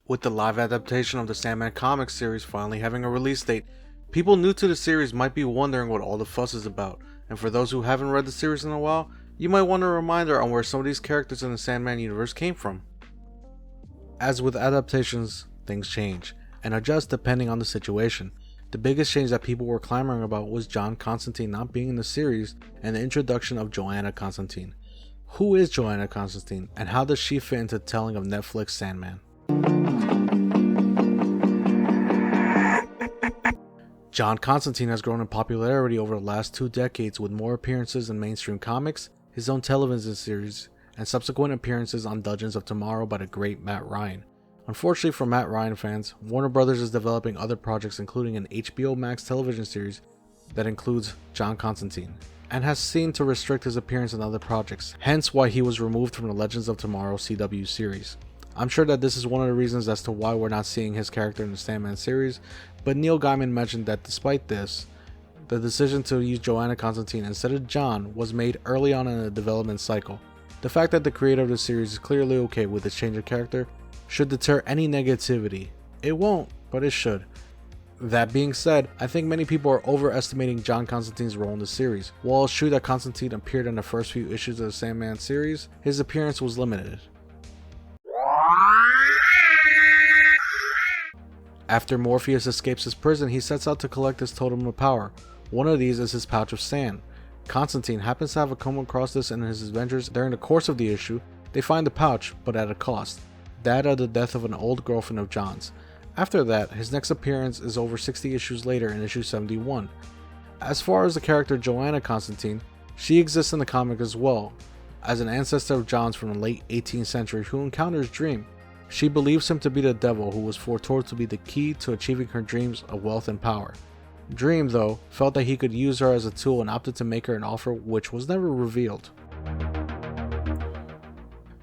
With the live adaptation of the Sandman comic series finally having a release date, people new to the series might be wondering what all the fuss is about, and for those who haven't read the series in a while, you might want a reminder on where some of these characters in the Sandman universe came from. As with adaptations, things change, and adjust depending on the situation. The biggest change that people were clamoring about was Jon Constantine not being in the series and the introduction of Johanna Constantine. Who is Johanna Constantine, and how does she fit into the telling of Netflix Sandman? Jon Constantine has grown in popularity over the last 2 decades with more appearances in mainstream comics, his own television series, and subsequent appearances on Dungeons of Tomorrow by the great Matt Ryan. Unfortunately for Matt Ryan fans, Warner Brothers is developing other projects including an HBO Max television series that includes Jon Constantine, and has seen to restrict his appearance in other projects, hence why he was removed from the Legends of Tomorrow CW series. I'm sure that this is one of the reasons as to why we're not seeing his character in the Sandman series, but Neil Gaiman mentioned that despite this, the decision to use Johanna Constantine instead of Jon was made early on in the development cycle. The fact that the creator of the series is clearly okay with this change of character should deter any negativity. It won't, but it should. That being said, I think many people are overestimating Jon Constantine's role in the series. While it's true that Constantine appeared in the first few issues of the Sandman series, his appearance was limited. After Morpheus escapes his prison, he sets out to collect his totem of power. One of these is his pouch of sand. Constantine happens to have come across this in his adventures. During the course of the issue, they find the pouch, but at a cost. That of the death of an old girlfriend of Jon's. After that, his next appearance is over 60 issues later in issue 71. As far as the character Johanna Constantine, she exists in the comic as well, as an ancestor of Jon's from the late 18th century who encounters Dream. She believes him to be the devil who was foretold to be the key to achieving her dreams of wealth and power. Dream, though, felt that he could use her as a tool and opted to make her an offer which was never revealed.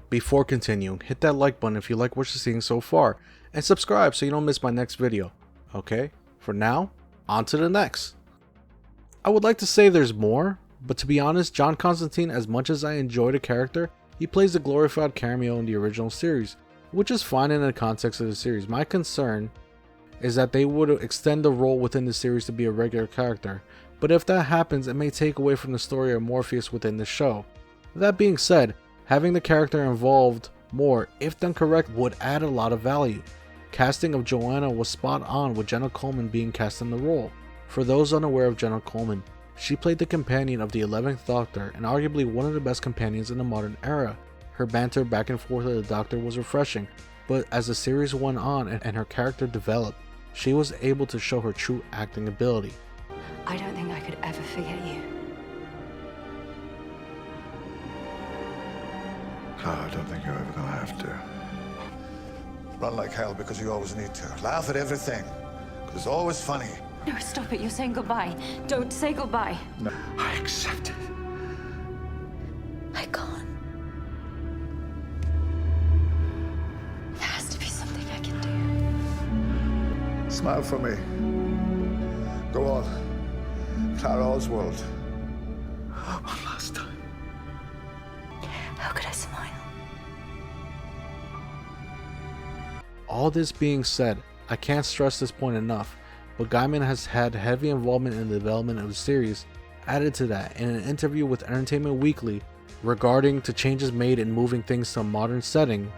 Before continuing, hit that like button if you like what you're seeing so far, and subscribe so you don't miss my next video. Okay, for now, on to the next. I would like to say there's more, but to be honest, Jon Constantine, as much as I enjoy the character, he plays a glorified cameo in the original series, which is fine in the context of the series. My concern is that they would extend the role within the series to be a regular character, but if that happens, it may take away from the story of Morpheus within the show. That being said, having the character involved more, if done correct, would add a lot of value. Casting of Johanna was spot on with Johanna Coleman being cast in the role. For those unaware of Johanna Coleman, she played the companion of the 11th Doctor and arguably one of the best companions in the modern era. Her banter back and forth with the Doctor was refreshing, but as the series went on and her character developed, she was able to show her true acting ability. I don't think I could ever forget you. I don't think you're ever gonna have to. Run like hell because you always need to. Laugh at everything, because it's always funny. No, stop it. You're saying goodbye. Don't say goodbye. No, I accept it. I can't. There has to be something I can do. Smile for me. Go on. Clara Oswald. One last time. How could I smile? All this being said, I can't stress this point enough, but Gaiman has had heavy involvement in the development of the series. Added to that, in an interview with Entertainment Weekly regarding to changes made in moving things to a modern setting,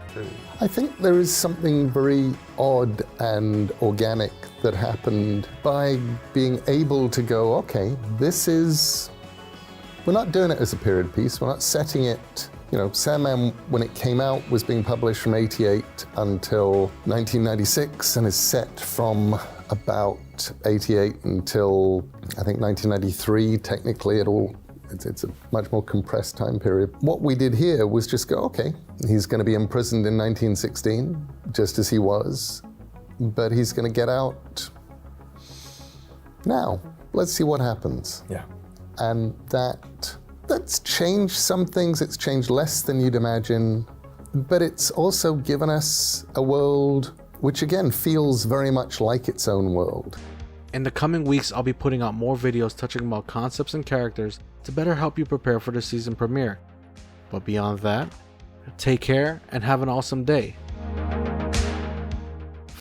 I think there is something very odd and organic that happened by being able to go, okay, we're not doing it as a period piece, we're not setting it. Sandman, when it came out, was being published from 88 until 1996 and is set from about 88 until, I think, 1993. Technically, it's a much more compressed time period. What we did here was just go, okay, he's going to be imprisoned in 1916, just as he was, but he's going to get out now. Let's see what happens. yeah. And that's changed some things. It's changed less than you'd imagine, but it's also given us a world which again feels very much like its own world. In the coming weeks, I'll be putting out more videos touching about concepts and characters to better help you prepare for the season premiere. But beyond that, take care and have an awesome day.